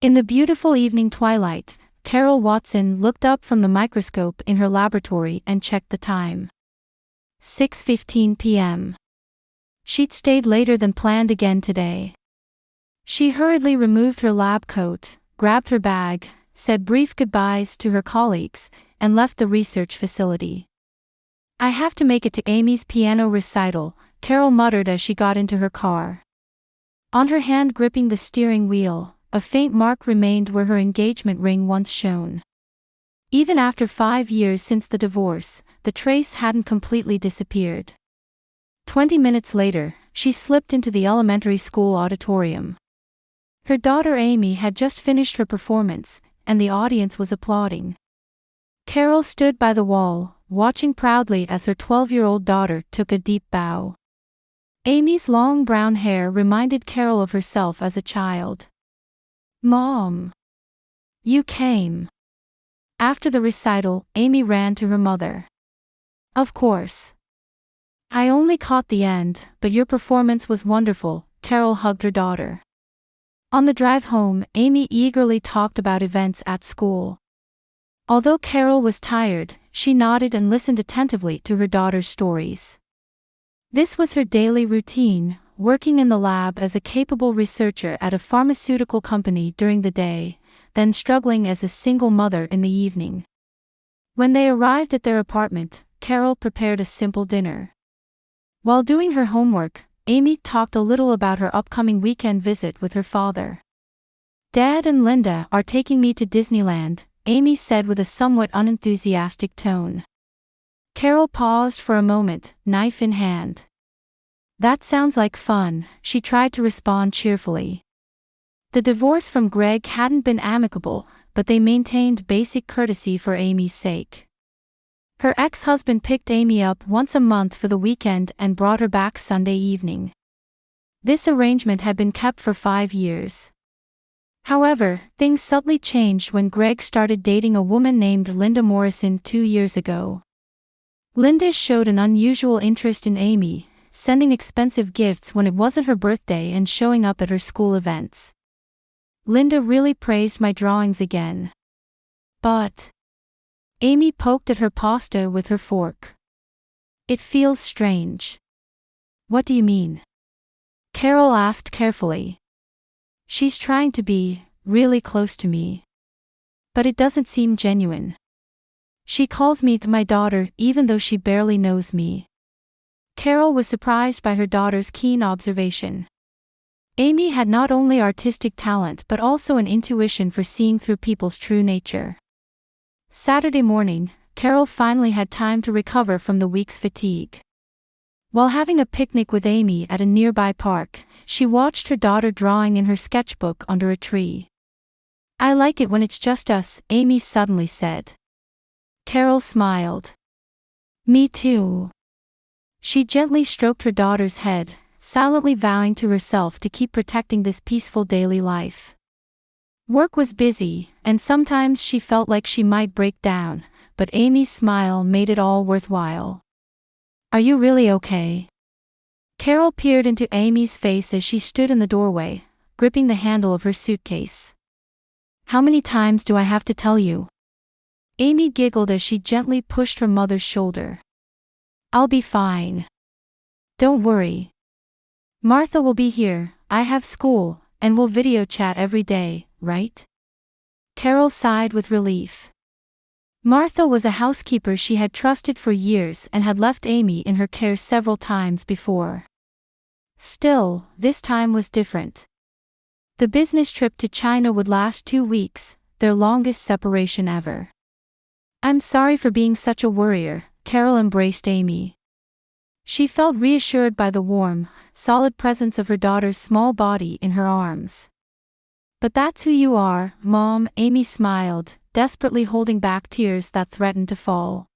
In the beautiful evening twilight, Carol Watson looked up from the microscope in her laboratory and checked the time. 6:15 p.m. She'd stayed later than planned again today. She hurriedly removed her lab coat, grabbed her bag, said brief goodbyes to her colleagues, and left the research facility. "I have to make it to Amy's piano recital," Carol muttered as she got into her car. On her hand gripping the steering wheel, a faint mark remained where her engagement ring once shone. Even after 5 years since the divorce, the trace hadn't completely disappeared. 20 minutes later, she slipped into the elementary school auditorium. Her daughter Amy had just finished her performance, and the audience was applauding. Carol stood by the wall, watching proudly as her 12-year-old daughter took a deep bow. Amy's long brown hair reminded Carol of herself as a child. "Mom! You came!" After the recital, Amy ran to her mother. "Of course. I only caught the end, but your performance was wonderful," Carol hugged her daughter. On the drive home, Amy eagerly talked about events at school. Although Carol was tired, she nodded and listened attentively to her daughter's stories. This was her daily routine, working in the lab as a capable researcher at a pharmaceutical company during the day, then struggling as a single mother in the evening. When they arrived at their apartment, Carol prepared a simple dinner. While doing her homework, Amy talked a little about her upcoming weekend visit with her father. "Dad and Linda are taking me to Disneyland," Amy said with a somewhat unenthusiastic tone. Carol paused for a moment, knife in hand. "That sounds like fun," she tried to respond cheerfully. The divorce from Greg hadn't been amicable, but they maintained basic courtesy for Amy's sake. Her ex-husband picked Amy up once a month for the weekend and brought her back Sunday evening. This arrangement had been kept for 5 years. However, things subtly changed when Greg started dating a woman named Linda Morrison 2 years ago. Linda showed an unusual interest in Amy, sending expensive gifts when it wasn't her birthday and showing up at her school events. "Linda really praised my drawings again. But..." Amy poked at her pasta with her fork. "It feels strange." "What do you mean?" Carol asked carefully. "She's trying to be really close to me. But it doesn't seem genuine. She calls me my daughter even though she barely knows me." Carol was surprised by her daughter's keen observation. Amy had not only artistic talent but also an intuition for seeing through people's true nature. Saturday morning, Carol finally had time to recover from the week's fatigue. While having a picnic with Amy at a nearby park, she watched her daughter drawing in her sketchbook under a tree. "I like it when it's just us," Amy suddenly said. Carol smiled. "Me too." She gently stroked her daughter's head, silently vowing to herself to keep protecting this peaceful daily life. Work was busy, and sometimes she felt like she might break down, but Amy's smile made it all worthwhile. "Are you really okay?" Carol peered into Amy's face as she stood in the doorway, gripping the handle of her suitcase. "How many times do I have to tell you?" Amy giggled as she gently pushed her mother's shoulder. "I'll be fine. Don't worry. Martha will be here, I have school, and we'll video chat every day, right?" Carol sighed with relief. Martha was a housekeeper she had trusted for years and had left Amy in her care several times before. Still, this time was different. The business trip to China would last 2 weeks, their longest separation ever. "I'm sorry for being such a worrier," Carol embraced Amy. She felt reassured by the warm, solid presence of her daughter's small body in her arms. "But that's who you are, Mom," Amy smiled, desperately holding back tears that threatened to fall.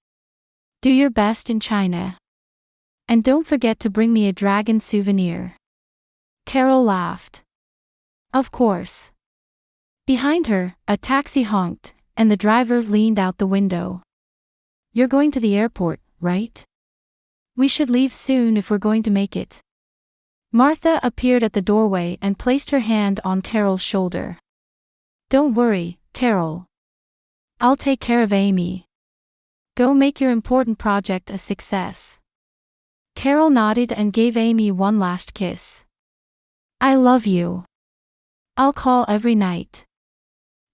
"Do your best in China. And don't forget to bring me a dragon souvenir." Carol laughed. "Of course." Behind her, a taxi honked, and the driver leaned out the window. "You're going to the airport, right? We should leave soon if we're going to make it." Martha appeared at the doorway and placed her hand on Carol's shoulder. Don't worry, Carol. I'll take care of Amy. Go make your important project a success. Carol nodded and gave Amy one last kiss. I love you. I'll call every night.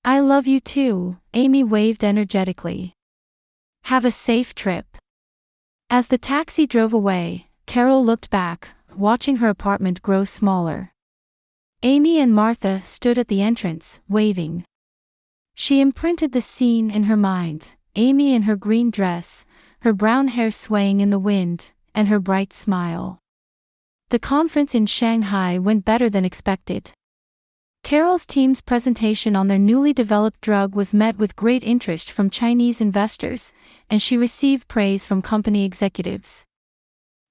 I love you too, Amy waved energetically. Have a safe trip. As the taxi drove away, Carol looked back, watching her apartment grow smaller. Amy and Martha stood at the entrance, waving. She imprinted the scene in her mind, Amy in her green dress, her brown hair swaying in the wind, and her bright smile. The conference in Shanghai went better than expected. Carol's team's presentation on their newly developed drug was met with great interest from Chinese investors, and she received praise from company executives.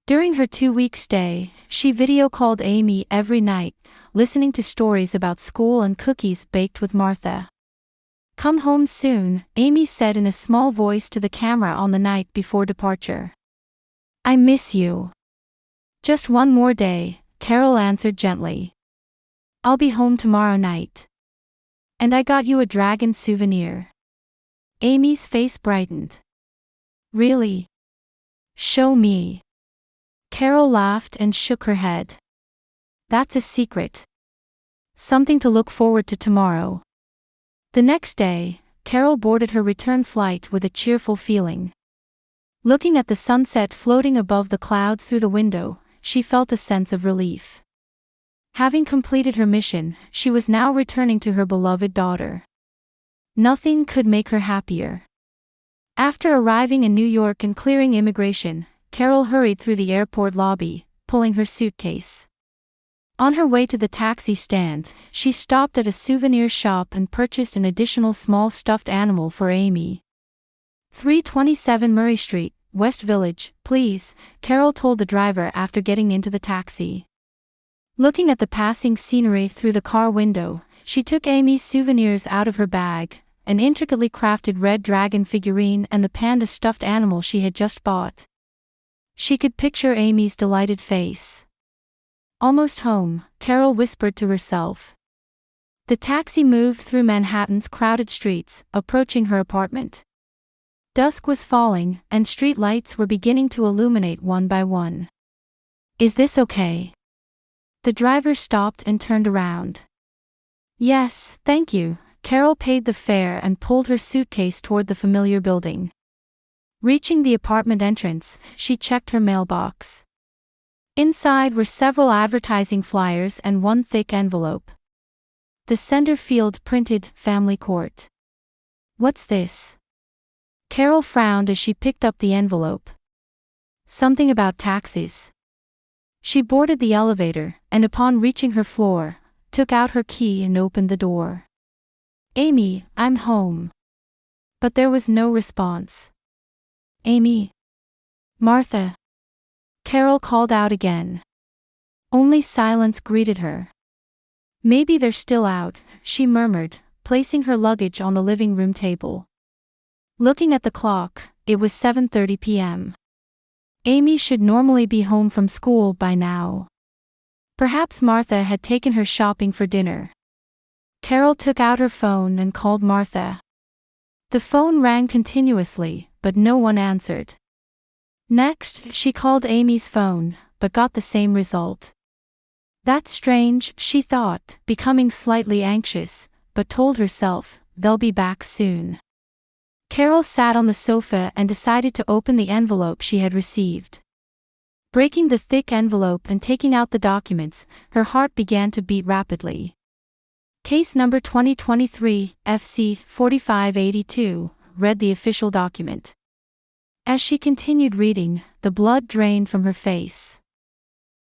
During her 2-week stay, she video called Amy every night, listening to stories about school and cookies baked with Martha. Come home soon, Amy said in a small voice to the camera on the night before departure. I miss you. Just one more day, Carol answered gently. I'll be home tomorrow night. And I got you a dragon souvenir. Amy's face brightened. Really? Show me. Carol laughed and shook her head. That's a secret. Something to look forward to tomorrow. The next day, Carol boarded her return flight with a cheerful feeling. Looking at the sunset floating above the clouds through the window, she felt a sense of relief. Having completed her mission, she was now returning to her beloved daughter. Nothing could make her happier. After arriving in New York and clearing immigration, Carol hurried through the airport lobby, pulling her suitcase. On her way to the taxi stand, she stopped at a souvenir shop and purchased an additional small stuffed animal for Amy. 327 Murray Street, West Village, please, Carol told the driver after getting into the taxi. Looking at the passing scenery through the car window, she took Amy's souvenirs out of her bag, an intricately crafted red dragon figurine and the panda stuffed animal she had just bought. She could picture Amy's delighted face. Almost home, Carol whispered to herself. The taxi moved through Manhattan's crowded streets, approaching her apartment. Dusk was falling, and street lights were beginning to illuminate one by one. Is this okay? The driver stopped and turned around. Yes, thank you. Carol paid the fare and pulled her suitcase toward the familiar building. Reaching the apartment entrance, she checked her mailbox. Inside were several advertising flyers and one thick envelope. The center field printed, Family Court. What's this? Carol frowned as she picked up the envelope. Something about taxis. She boarded the elevator, and upon reaching her floor, took out her key and opened the door. Amy, I'm home. But there was no response. Amy? Martha? Carol called out again. Only silence greeted her. Maybe they're still out, she murmured, placing her luggage on the living room table. Looking at the clock, it was 7:30 p.m. Amy should normally be home from school by now. Perhaps Martha had taken her shopping for dinner. Carol took out her phone and called Martha. The phone rang continuously, but no one answered. Next, she called Amy's phone, but got the same result. That's strange, she thought, becoming slightly anxious, but told herself, they'll be back soon. Carol sat on the sofa and decided to open the envelope she had received. Breaking the thick envelope and taking out the documents, her heart began to beat rapidly. Case number 2023, FC 4582, read the official document. As she continued reading, the blood drained from her face.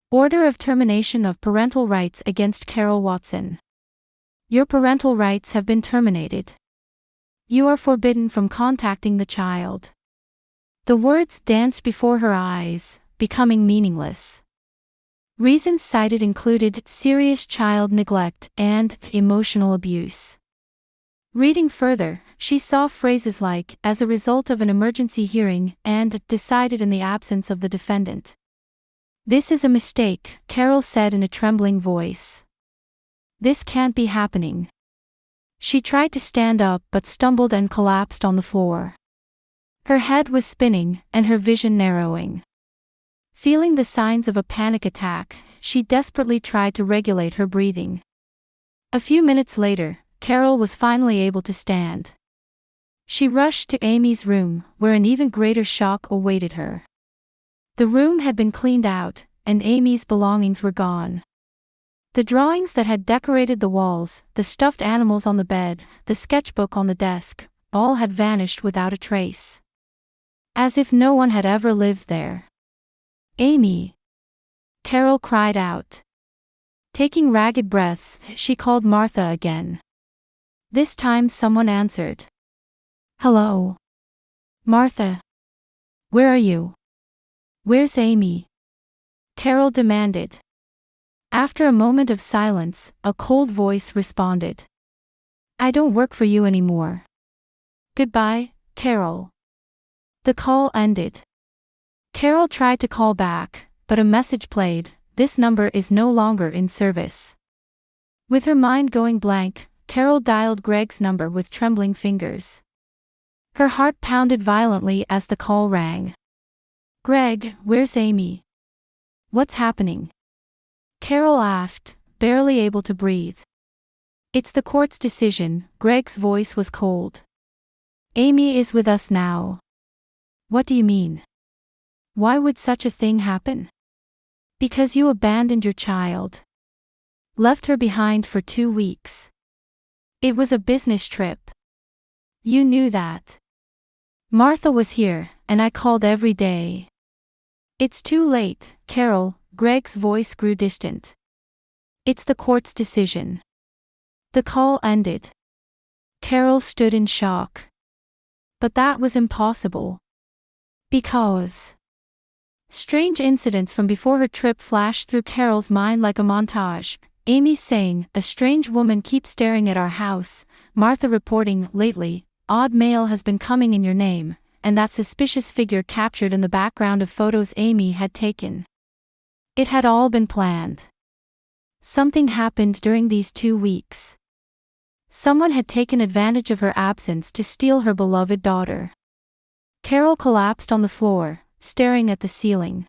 Order of termination of parental rights against Carol Watson. Your parental rights have been terminated. You are forbidden from contacting the child. The words danced before her eyes, becoming meaningless. Reasons cited included serious child neglect and emotional abuse. Reading further, she saw phrases like, as a result of an emergency hearing, and decided in the absence of the defendant. This is a mistake, Carol said in a trembling voice. This can't be happening. She tried to stand up but stumbled and collapsed on the floor. Her head was spinning and her vision narrowing. Feeling the signs of a panic attack, she desperately tried to regulate her breathing. A few minutes later, Carol was finally able to stand. She rushed to Amy's room, where an even greater shock awaited her. The room had been cleaned out, and Amy's belongings were gone. The drawings that had decorated the walls, the stuffed animals on the bed, the sketchbook on the desk, all had vanished without a trace. As if no one had ever lived there. "Amy!" Carol cried out. Taking ragged breaths, she called Martha again. This time someone answered. "Hello? Martha? Where are you? Where's Amy?" Carol demanded. After a moment of silence, a cold voice responded. "I don't work for you anymore. Goodbye, Carol." The call ended. Carol tried to call back, but a message played, "This number is no longer in service." With her mind going blank, Carol dialed Greg's number with trembling fingers. Her heart pounded violently as the call rang. "Greg, where's Amy? What's happening?" Carol asked, barely able to breathe. "It's the court's decision," Greg's voice was cold. "Amy is with us now." "What do you mean? Why would such a thing happen?" "Because you abandoned your child. Left her behind for 2 weeks. It was a business trip. You knew that. Martha was here, and I called every day." "It's too late, Carol," Greg's voice grew distant. "It's the court's decision." The call ended. Carol stood in shock. But that was impossible. Because strange incidents from before her trip flashed through Carol's mind like a montage. Amy saying, "A strange woman keeps staring at our house." Martha reporting, "Lately, odd mail has been coming in your name," and that suspicious figure captured in the background of photos Amy had taken. It had all been planned. Something happened during these 2 weeks. Someone had taken advantage of her absence to steal her beloved daughter. Carol collapsed on the floor, staring at the ceiling.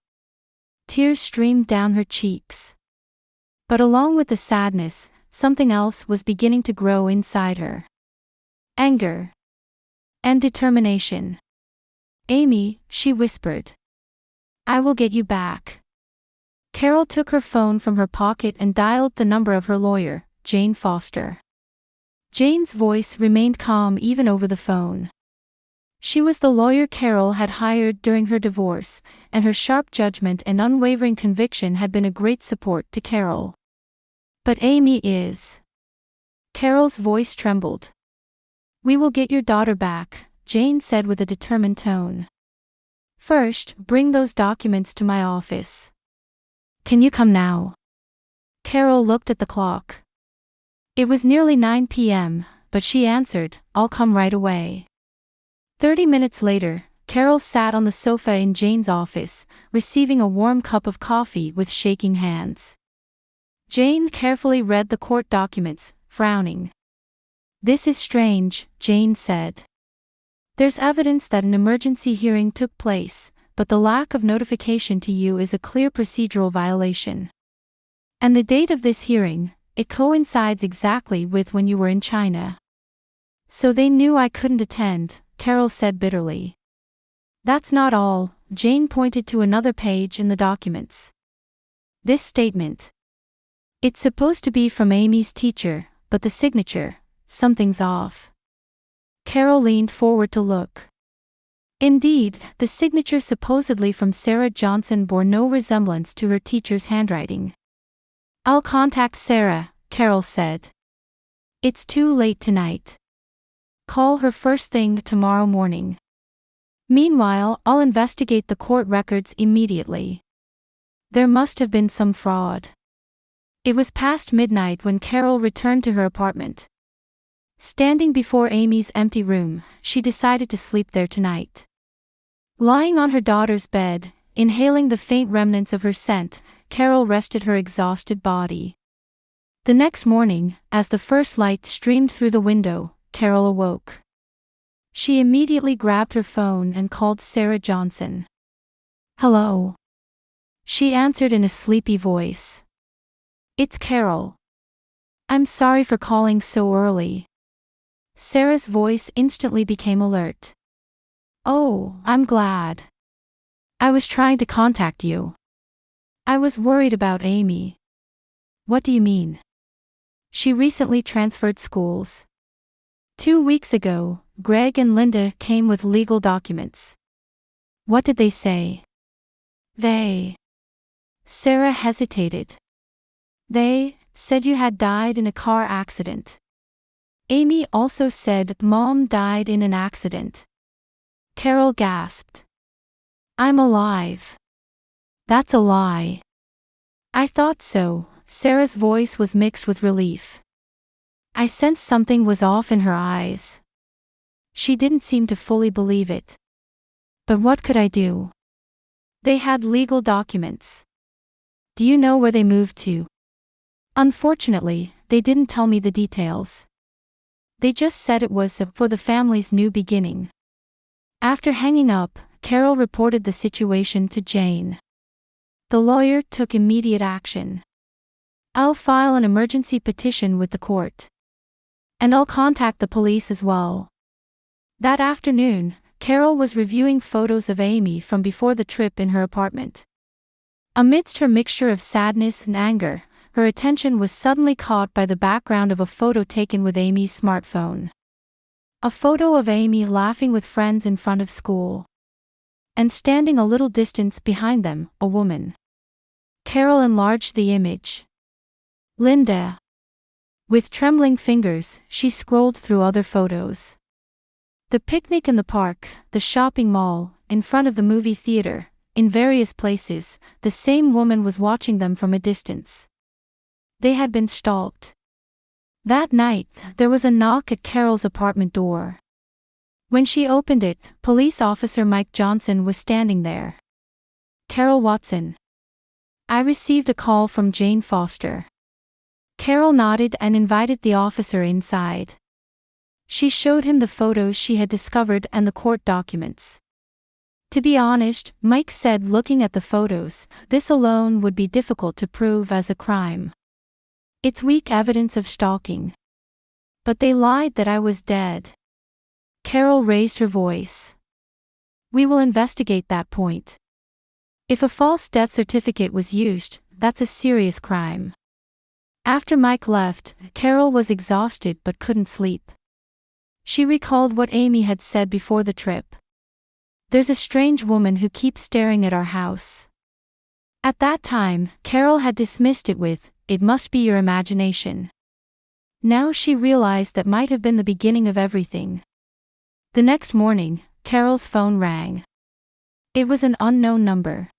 Tears streamed down her cheeks. But along with the sadness, something else was beginning to grow inside her. Anger. And determination. "Amy," she whispered. "I will get you back." Carol took her phone from her pocket and dialed the number of her lawyer, Jane Foster. Jane's voice remained calm even over the phone. She was the lawyer Carol had hired during her divorce, and her sharp judgment and unwavering conviction had been a great support to Carol. "But Amy is..." Carol's voice trembled. "We will get your daughter back," Jane said with a determined tone. "First, bring those documents to my office." "Can you come now?" Carol looked at the clock. It was nearly 9 p.m., but she answered, "I'll come right away." 30 minutes later, Carol sat on the sofa in Jane's office, receiving a warm cup of coffee with shaking hands. Jane carefully read the court documents, frowning. "This is strange," Jane said. "There's evidence that an emergency hearing took place, but the lack of notification to you is a clear procedural violation. And the date of this hearing, it coincides exactly with when you were in China. So they knew I couldn't attend," Carol said bitterly. "That's not all," Jane pointed to another page in the documents. "This statement. It's supposed to be from Amy's teacher, but the signature, something's off." Carol leaned forward to look. Indeed, the signature supposedly from Sarah Johnson bore no resemblance to her teacher's handwriting. "I'll contact Sarah," Carol said. "It's too late tonight. Call her first thing tomorrow morning. Meanwhile, I'll investigate the court records immediately. There must have been some fraud." It was past midnight when Carol returned to her apartment. Standing before Amy's empty room, she decided to sleep there tonight. Lying on her daughter's bed, inhaling the faint remnants of her scent, Carol rested her exhausted body. The next morning, as the first light streamed through the window, Carol awoke. She immediately grabbed her phone and called Sarah Johnson. "Hello," she answered in a sleepy voice. "It's Carol. I'm sorry for calling so early." Sarah's voice instantly became alert. "Oh, I'm glad. I was trying to contact you. I was worried about Amy." "What do you mean?" "She recently transferred schools. 2 weeks ago, Greg and Linda came with legal documents." "What did they say?" Sarah hesitated. "They said you had died in a car accident." Amy also said Mom died in an accident. Carol gasped. "I'm alive." "That's a lie." "I thought so." Sarah's voice was mixed with relief. I sensed something was off in her eyes. She didn't seem to fully believe it. But what could I do? "They had legal documents." "Do you know where they moved to?" "Unfortunately, they didn't tell me the details. They just said it was for the family's new beginning." After hanging up, Carol reported the situation to Jane. The lawyer took immediate action. "I'll file an emergency petition with the court. And I'll contact the police as well." That afternoon, Carol was reviewing photos of Amy from before the trip in her apartment. Amidst her mixture of sadness and anger, her attention was suddenly caught by the background of a photo taken with Amy's smartphone. A photo of Amy laughing with friends in front of school. And standing a little distance behind them, a woman. Carol enlarged the image. Linda. With trembling fingers, she scrolled through other photos. The picnic in the park, the shopping mall, in front of the movie theater, in various places, the same woman was watching them from a distance. They had been stalked. That night, there was a knock at Carol's apartment door. When she opened it, Police Officer Mike Johnson was standing there. "Carol Watson. I received a call from Jane Foster." Carol nodded and invited the officer inside. She showed him the photos she had discovered and the court documents. To be honest, Mike said, looking at the photos, this alone would be difficult to prove as a crime. "It's weak evidence of stalking." "But they lied that I was dead." Carol raised her voice. "We will investigate that point. If a false death certificate was used, that's a serious crime." After Mike left, Carol was exhausted but couldn't sleep. She recalled what Amy had said before the trip. "There's a strange woman who keeps staring at our house." At that time, Carol had dismissed it with, "It must be your imagination." Now she realized that might have been the beginning of everything. The next morning, Carol's phone rang. It was an unknown number.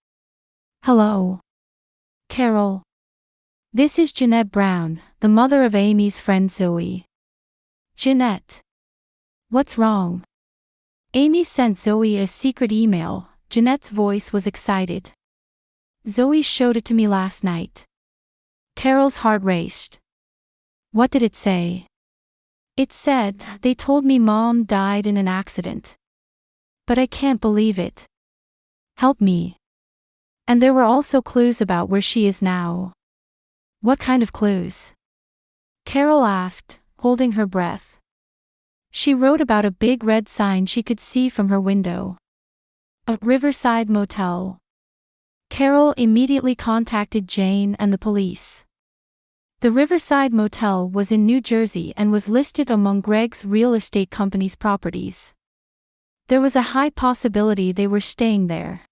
"Hello. Carol. This is Jeanette Brown, the mother of Amy's friend Zoe." "Jeanette. What's wrong?" Amy sent Zoe a secret email. Jeanette's voice was excited. "Zoe showed it to me last night." Carol's heart raced. "What did it say?" "It said, they told me Mom died in an accident. But I can't believe it. Help me." And there were also clues about where she is now. "What kind of clues?" Carol asked, holding her breath. She wrote about a big red sign she could see from her window. A Riverside motel. Carol immediately contacted Jane and the police. The Riverside Motel was in New Jersey and was listed among Greg's real estate company's properties. There was a high possibility they were staying there.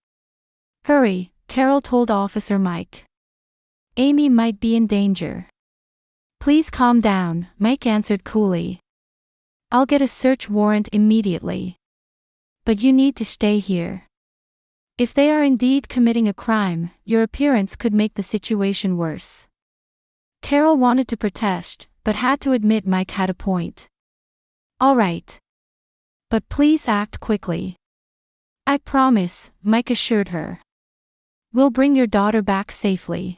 "Hurry," Carol told Officer Mike. "Amy might be in danger." "Please calm down," Mike answered coolly. "I'll get a search warrant immediately. But you need to stay here. If they are indeed committing a crime, your appearance could make the situation worse." Carol wanted to protest, but had to admit Mike had a point. "All right. But please act quickly." "I promise," Mike assured her. "We'll bring your daughter back safely."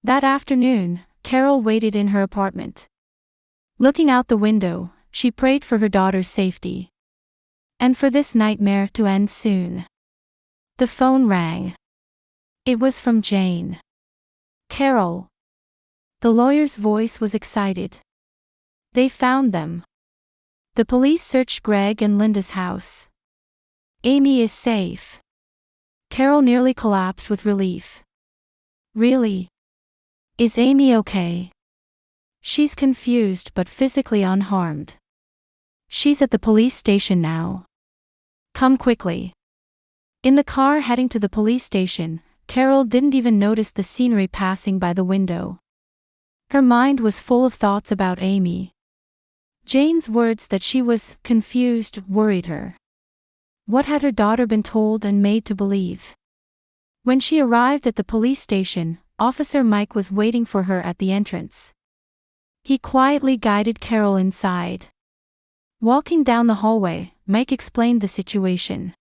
That afternoon, Carol waited in her apartment. Looking out the window, she prayed for her daughter's safety. And for this nightmare to end soon. The phone rang. It was from Jane. "Carol." The lawyer's voice was excited. "They found them. The police searched Greg and Linda's house. Amy is safe." Carol nearly collapsed with relief. "Really? Is Amy okay?" "She's confused but physically unharmed. She's at the police station now. Come quickly." In the car heading to the police station, Carol didn't even notice the scenery passing by the window. Her mind was full of thoughts about Amy. Jane's words that she was confused worried her. What had her daughter been told and made to believe? When she arrived at the police station, Officer Mike was waiting for her at the entrance. He quietly guided Carol inside. Walking down the hallway, Mike explained the situation.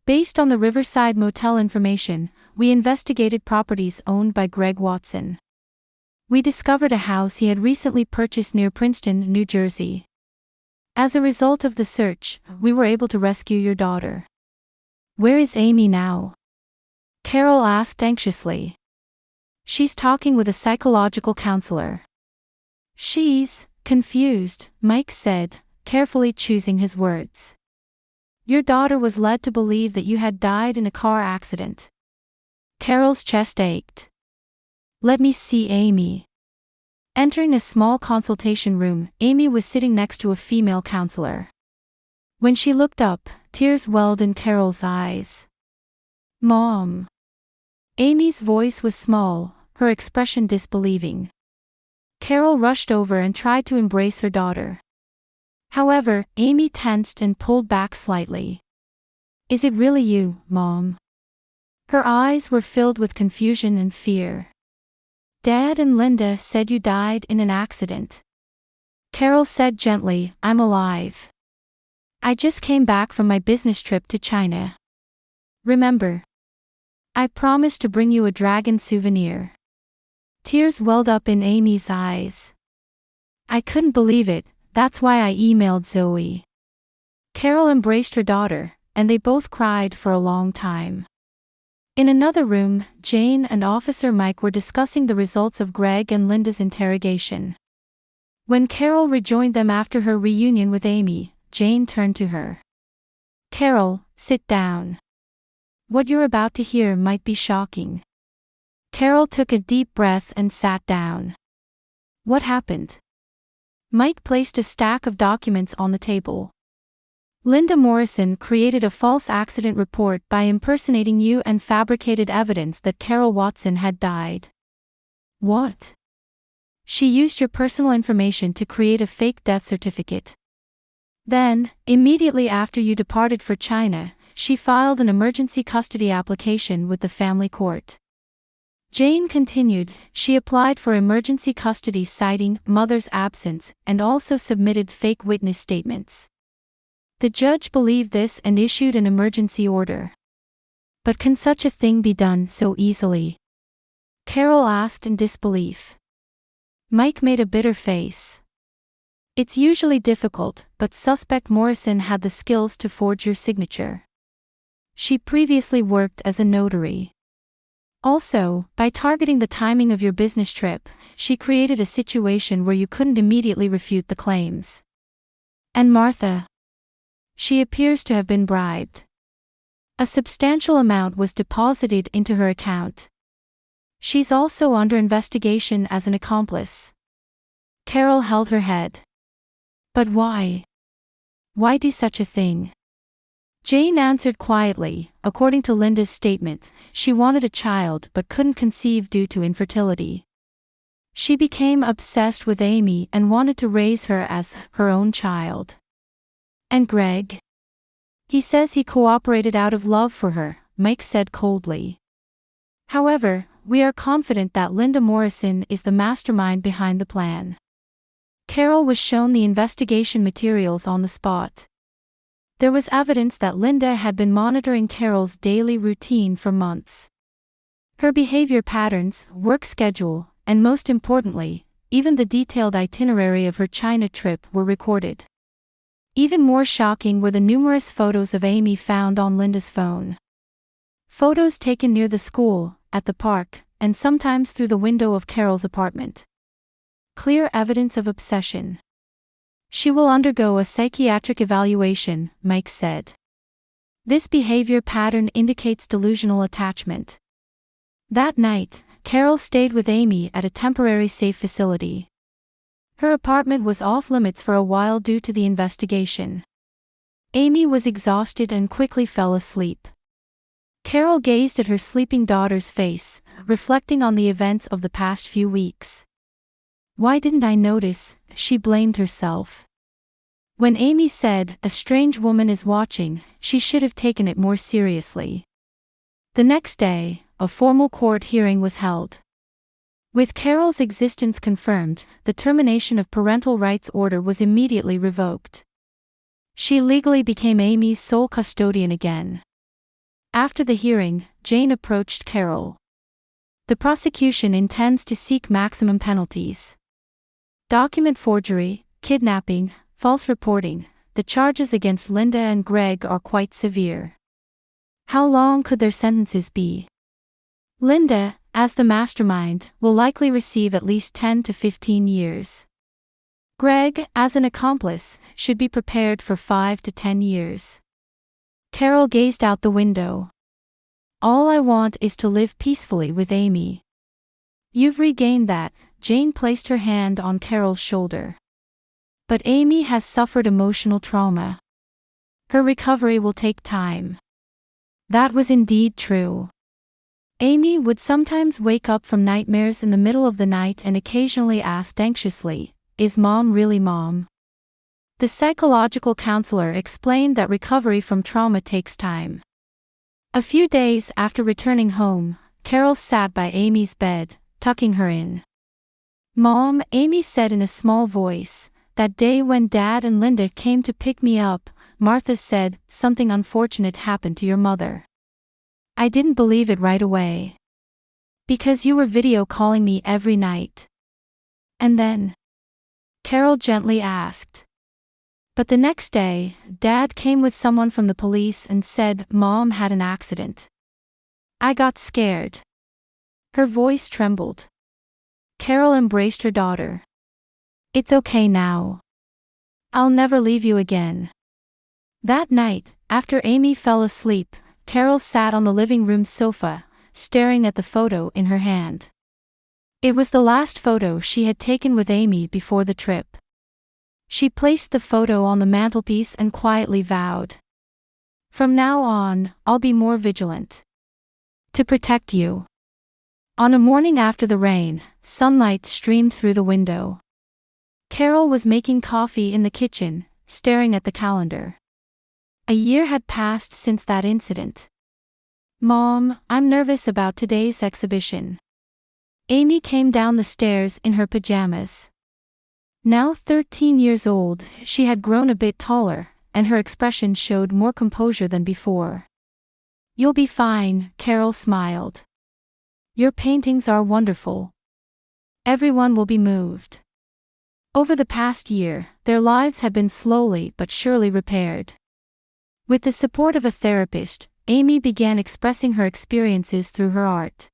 "Based on the Riverside Motel information, we investigated properties owned by Greg Watson. We discovered a house he had recently purchased near Princeton, New Jersey. As a result of the search, we were able to rescue your daughter." "Where is Amy now?" Carol asked anxiously. "She's talking with a psychological counselor." "She's confused," Mike said, carefully choosing his words. "Your daughter was led to believe that you had died in a car accident." Carol's chest ached. "Let me see Amy." Entering a small consultation room, Amy was sitting next to a female counselor. When she looked up, tears welled in Carol's eyes. "Mom." Amy's voice was small, her expression disbelieving. Carol rushed over and tried to embrace her daughter. However, Amy tensed and pulled back slightly. "Is it really you, Mom?" Her eyes were filled with confusion and fear. "Dad and Linda said you died in an accident." Carol said gently, "I'm alive. I just came back from my business trip to China. Remember? I promised to bring you a dragon souvenir." Tears welled up in Amy's eyes. "I couldn't believe it, that's why I emailed Zoe." Carol embraced her daughter, and they both cried for a long time. In another room, Jane and Officer Mike were discussing the results of Greg and Linda's interrogation. When Carol rejoined them after her reunion with Amy, Jane turned to her. "Carol, sit down. What you're about to hear might be shocking." Carol took a deep breath and sat down. "What happened?" Mike placed a stack of documents on the table. "Linda Morrison created a false accident report by impersonating you and fabricated evidence that Carol Watson had died." "What?" "She used your personal information to create a fake death certificate. Then, immediately after you departed for China, she filed an emergency custody application with the family court." Jane continued, "She applied for emergency custody citing mother's absence and also submitted fake witness statements. The judge believed this and issued an emergency order." "But can such a thing be done so easily?" Carol asked in disbelief. Mike made a bitter face. "It's usually difficult, but suspect Morrison had the skills to forge your signature. She previously worked as a notary. Also, by targeting the timing of your business trip, she created a situation where you couldn't immediately refute the claims. And Martha? She appears to have been bribed. A substantial amount was deposited into her account. She's also under investigation as an accomplice." Carol held her head. "But why? Why do such a thing?" Jane answered quietly, according to Linda's statement, she wanted a child but couldn't conceive due to infertility. She became obsessed with Amy and wanted to raise her as her own child. "And Greg? He says he cooperated out of love for her," Mike said coldly. "However, we are confident that Linda Morrison is the mastermind behind the plan." Carol was shown the investigation materials on the spot. There was evidence that Linda had been monitoring Carol's daily routine for months. Her behavior patterns, work schedule, and most importantly, even the detailed itinerary of her China trip were recorded. Even more shocking were the numerous photos of Amy found on Linda's phone. Photos taken near the school, at the park, and sometimes through the window of Carol's apartment. Clear evidence of obsession. She will undergo a psychiatric evaluation, Mike said. This behavior pattern indicates delusional attachment. That night, Carol stayed with Amy at a temporary safe facility. Her apartment was off limits for a while due to the investigation. Amy was exhausted and quickly fell asleep. Carol gazed at her sleeping daughter's face, reflecting on the events of the past few weeks. Why didn't I notice? She blamed herself. When Amy said, "A strange woman is watching," she should have taken it more seriously. The next day, a formal court hearing was held. With Carol's existence confirmed, the termination of parental rights order was immediately revoked. She legally became Amy's sole custodian again. After the hearing, Jane approached Carol. The prosecution intends to seek maximum penalties. Document forgery, kidnapping, false reporting. The charges against Linda and Greg are quite severe. How long could their sentences be? Linda, as the mastermind, will likely receive at least 10 to 15 years. Greg, as an accomplice, should be prepared for 5 to 10 years. Carol gazed out the window. All I want is to live peacefully with Amy. You've regained that. Jane placed her hand on Carol's shoulder. But Amy has suffered emotional trauma. Her recovery will take time. That was indeed true. Amy would sometimes wake up from nightmares in the middle of the night and occasionally asked anxiously, "Is Mom really Mom?" The psychological counselor explained that recovery from trauma takes time. A few days after returning home, Carol sat by Amy's bed, tucking her in. "Mom," Amy said in a small voice, "that day when Dad and Linda came to pick me up, Martha said, something unfortunate happened to your mother. I didn't believe it right away. Because you were video calling me every night." "And then?" Carol gently asked. "But the next day, Dad came with someone from the police and said Mom had an accident. I got scared." Her voice trembled. Carol embraced her daughter. "It's okay now. I'll never leave you again." That night, after Amy fell asleep, Carol sat on the living room sofa, staring at the photo in her hand. It was the last photo she had taken with Amy before the trip. She placed the photo on the mantelpiece and quietly vowed, "From now on, I'll be more vigilant. To protect you." On a morning after the rain, sunlight streamed through the window. Carol was making coffee in the kitchen, staring at the calendar. A year had passed since that incident. "Mom, I'm nervous about today's exhibition." Amy came down the stairs in her pajamas. Now 13 years old, she had grown a bit taller, and her expression showed more composure than before. "You'll be fine," Carol smiled. "Your paintings are wonderful. Everyone will be moved." Over the past year, their lives had been slowly but surely repaired. With the support of a therapist, Amy began expressing her experiences through her art.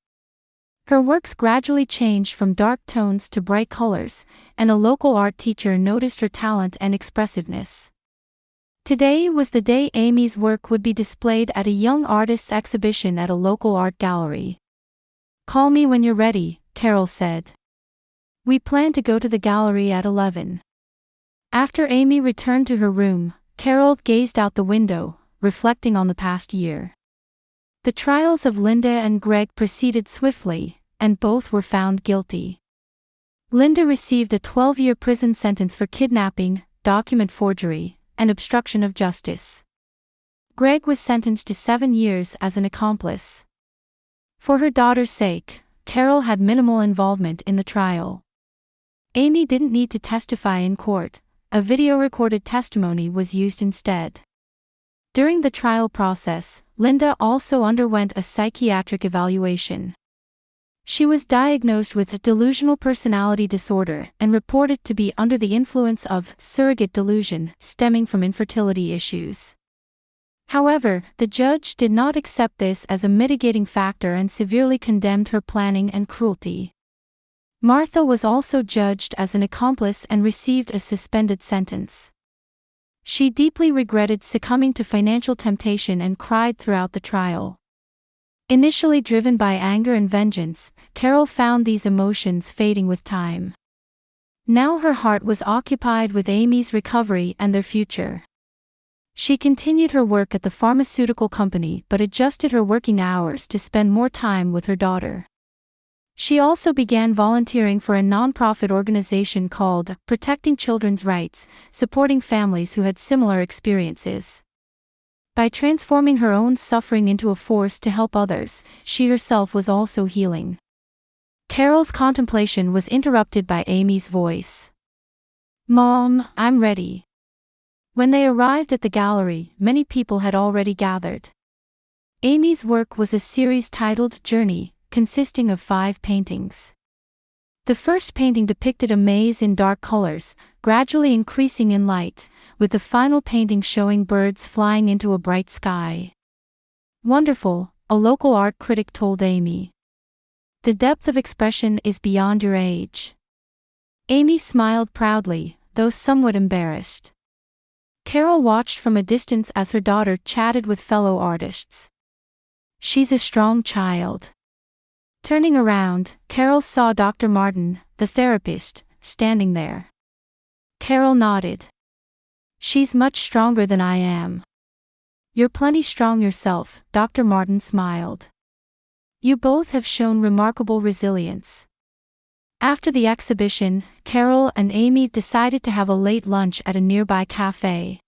Her works gradually changed from dark tones to bright colors, and a local art teacher noticed her talent and expressiveness. Today was the day Amy's work would be displayed at a young artist's exhibition at a local art gallery. "Call me when you're ready," Carol said. "We plan to go to the gallery at 11. After Amy returned to her room, Carol gazed out the window, reflecting on the past year. The trials of Linda and Greg proceeded swiftly, and both were found guilty. Linda received a 12-year prison sentence for kidnapping, document forgery, and obstruction of justice. Greg was sentenced to 7 years as an accomplice. For her daughter's sake, Carol had minimal involvement in the trial. Amy didn't need to testify in court. A video-recorded testimony was used instead. During the trial process, Linda also underwent a psychiatric evaluation. She was diagnosed with a delusional personality disorder and reported to be under the influence of surrogate delusion stemming from infertility issues. However, the judge did not accept this as a mitigating factor and severely condemned her planning and cruelty. Martha was also judged as an accomplice and received a suspended sentence. She deeply regretted succumbing to financial temptation and cried throughout the trial. Initially driven by anger and vengeance, Carol found these emotions fading with time. Now her heart was occupied with Amy's recovery and their future. She continued her work at the pharmaceutical company but adjusted her working hours to spend more time with her daughter. She also began volunteering for a nonprofit organization called Protecting Children's Rights, supporting families who had similar experiences. By transforming her own suffering into a force to help others, she herself was also healing. Carol's contemplation was interrupted by Amy's voice. "Mom, I'm ready." When they arrived at the gallery, many people had already gathered. Amy's work was a series titled Journey, consisting of 5 paintings. The first painting depicted a maze in dark colors, gradually increasing in light, with the final painting showing birds flying into a bright sky. "Wonderful," a local art critic told Amy. "The depth of expression is beyond your age." Amy smiled proudly, though somewhat embarrassed. Carol watched from a distance as her daughter chatted with fellow artists. "She's a strong child." Turning around, Carol saw Dr. Martin, the therapist, standing there. Carol nodded. "She's much stronger than I am." "You're plenty strong yourself," Dr. Martin smiled. "You both have shown remarkable resilience." After the exhibition, Carol and Amy decided to have a late lunch at a nearby cafe.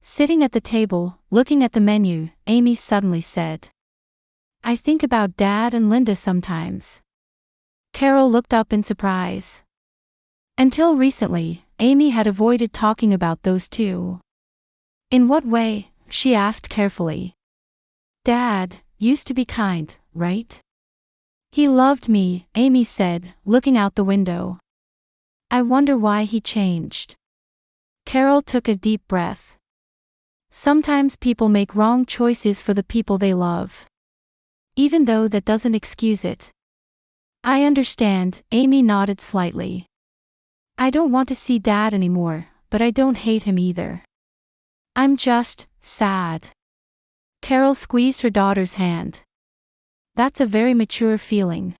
Sitting at the table, looking at the menu, Amy suddenly said, "I think about Dad and Linda sometimes." Carol looked up in surprise. Until recently, Amy had avoided talking about those two. "In what way?" she asked carefully. "Dad used to be kind, right?" "He loved me," Amy said, looking out the window. "I wonder why he changed." Carol took a deep breath. Sometimes people make wrong choices for the people they love. Even though that doesn't excuse it. "I understand," Amy nodded slightly. "I don't want to see Dad anymore, but I don't hate him either. I'm just sad." Carol squeezed her daughter's hand. "That's a very mature feeling."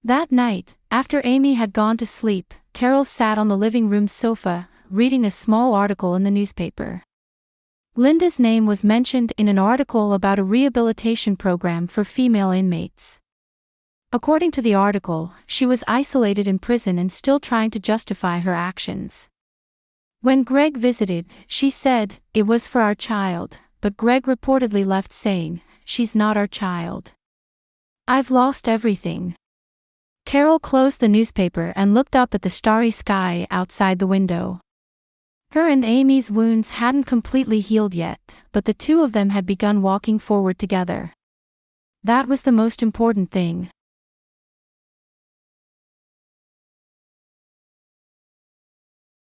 That night, after Amy had gone to sleep, Carol sat on the living room sofa, reading a small article in the newspaper. Linda's name was mentioned in an article about a rehabilitation program for female inmates. According to the article, she was isolated in prison and still trying to justify her actions. When Greg visited, she said, "It was for our child," but Greg reportedly left saying, "She's not our child. I've lost everything." Carol closed the newspaper and looked up at the starry sky outside the window. Her and Amy's wounds hadn't completely healed yet, but the two of them had begun walking forward together. That was the most important thing.